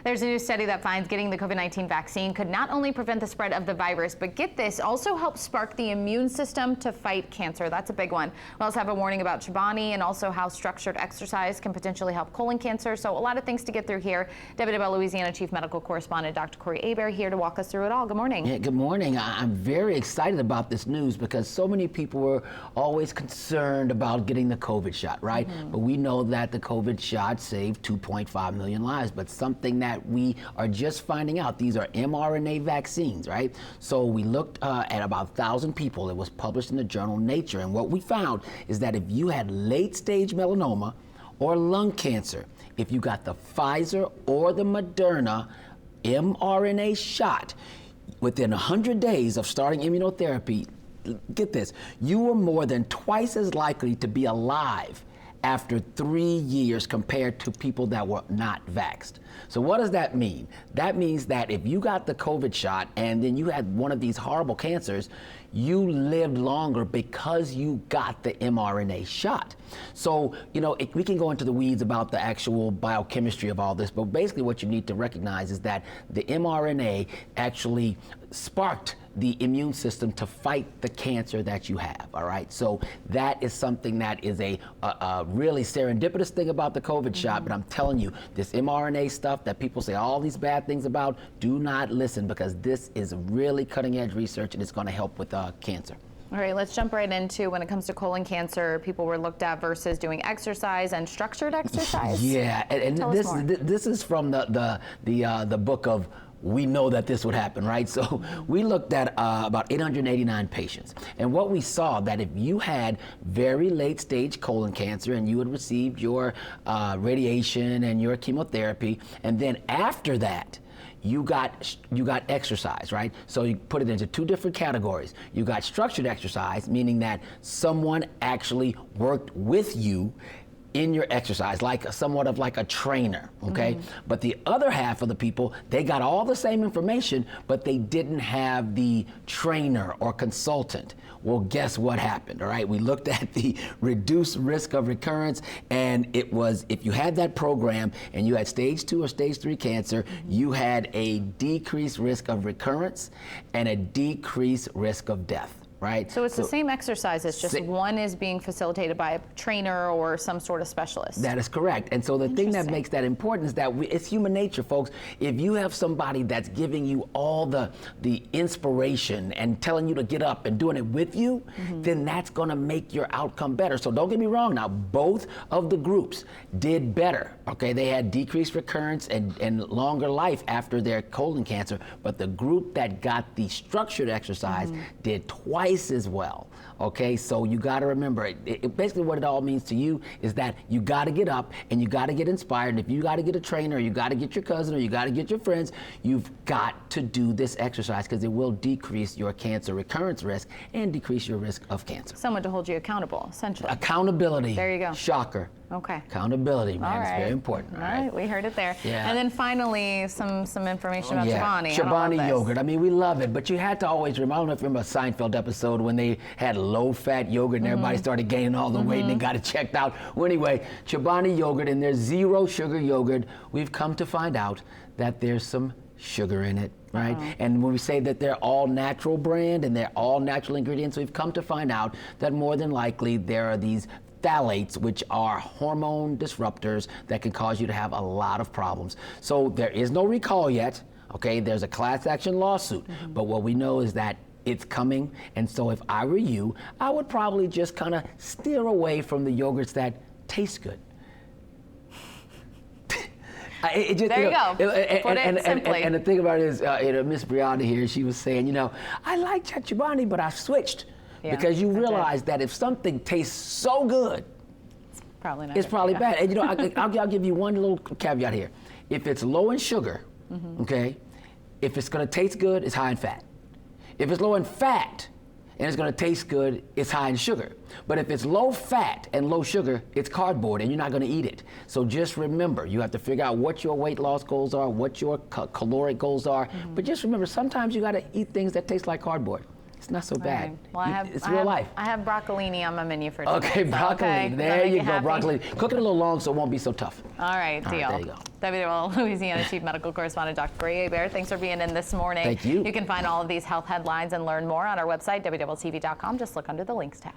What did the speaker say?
There's a new study that finds getting the COVID-19 vaccine could not only prevent the spread of the virus, but get this, also help spark the immune system to fight cancer. That's a big one. We also have a warning about Chobani and also how structured exercise can potentially help colon cancer. So a lot of things to get through here. WWL Louisiana Chief Medical Correspondent Dr. Corey Hebert here to walk us through it all. Good morning. Yeah, good morning. I'm very excited about this news because so many people were always concerned about getting the COVID shot, right? But we know that the COVID shot saved 2.5 million lives, but something that we are just finding out, these are mRNA vaccines, right? So we looked at about 1,000 people. It was published in the journal Nature, and what we found is that if you had late-stage melanoma or lung cancer, if you got the Pfizer or the Moderna mRNA shot, within 100 days of starting immunotherapy, get this, you were more than twice as likely to be alive after 3 years compared to people that were not vaxxed. So what does that mean? That means that if you got the COVID shot and then you had one of these horrible cancers, you lived longer because you got the mRNA shot. So, you know, we can go into the weeds about the actual biochemistry of all this, but basically what you need to recognize is that the mRNA actually sparked the immune system to fight the cancer that you have, all right? So that is something that is a really serendipitous thing about the COVID shot, but I'm telling you, this mRNA stuff that people say all these bad things about, do not listen, because this is really cutting edge research and it's gonna help with cancer. All right, let's jump right into when it comes to colon cancer, people were looked at versus doing exercise and structured exercise. Yeah, and this is from the book of We Know That This Would Happen, right? So we looked at about 889 patients. And what we saw that if you had very late stage colon cancer and you had received your radiation and your chemotherapy, and then after that, you got exercise, right? So you put it into two different categories. You got structured exercise, meaning that someone actually worked with you in your exercise, like somewhat of like a trainer, okay? But the other half of the people, they got all the same information, but they didn't have the trainer or consultant. Well, guess what happened, all right? We looked at the reduced risk of recurrence, and it was, if you had that program and you had stage 2 or stage 3 cancer, you had a decreased risk of recurrence and a decreased risk of death. Right? So it's the same exercises, just one is being facilitated by a trainer or some sort of specialist. That is correct. And so the thing that makes that important is that it's human nature, folks. If you have somebody that's giving you all the inspiration and telling you to get up and doing it with you, then that's going to make your outcome better. So don't get me wrong now, both of the groups did better. Okay, they had decreased recurrence and longer life after their colon cancer, but the group that got the structured exercise did twice as well. Okay, so you got to remember, basically what it all means to you is that you got to get up and you got to get inspired. And if you got to get a trainer, you got to get your cousin, or you got to get your friends, you've got to do this exercise because it will decrease your cancer recurrence risk and decrease your risk of cancer. Someone to hold you accountable, essentially. Accountability. There you go. Shocker. Okay. Accountability, man, it's very important. All right, we heard it there. Yeah. And then finally, some information about Chobani. Chobani yogurt. I mean, we love it, but you had to always remember, I don't know if you remember a Seinfeld episode when they had low-fat yogurt and everybody started gaining all the weight and they got it checked out. Well, anyway, Chobani yogurt, and there's zero sugar yogurt. We've come to find out that there's some sugar in it, right? And when we say that they're all natural brand and they're all natural ingredients, we've come to find out that more than likely there are these phthalates, which are hormone disruptors that can cause you to have a lot of problems. So there is no recall yet, okay? There's a class action lawsuit, but what we know is that it's coming, and so if I were you, I would probably just kind of steer away from the yogurts that taste good. There you go. Put it simply. And the thing about it is, Miss Brianna here, she was saying, you know, I like Chobani, but I switched. Because you realize that if something tastes so good, it's probably bad. And you know, I'll give you one little caveat here. If it's low in sugar, okay, if it's going to taste good, it's high in fat. If it's low in fat and it's going to taste good, it's high in sugar. But if it's low fat and low sugar, it's cardboard and you're not going to eat it. So just remember, you have to figure out what your weight loss goals are, what your caloric goals are. But just remember, sometimes you got to eat things that taste like cardboard. It's not so bad. Well, It's real life. I have broccolini on my menu for today. Okay, broccoli. Okay, There you go, happy? broccoli. Cook it a little long so it won't be so tough. All right, All deal. right, there you go. WWL Louisiana Chief Medical Correspondent Dr. Hebert, thanks for being in this morning. Thank you. You can find all of these health headlines and learn more on our website, WWLTV.com. Just look under the links tab.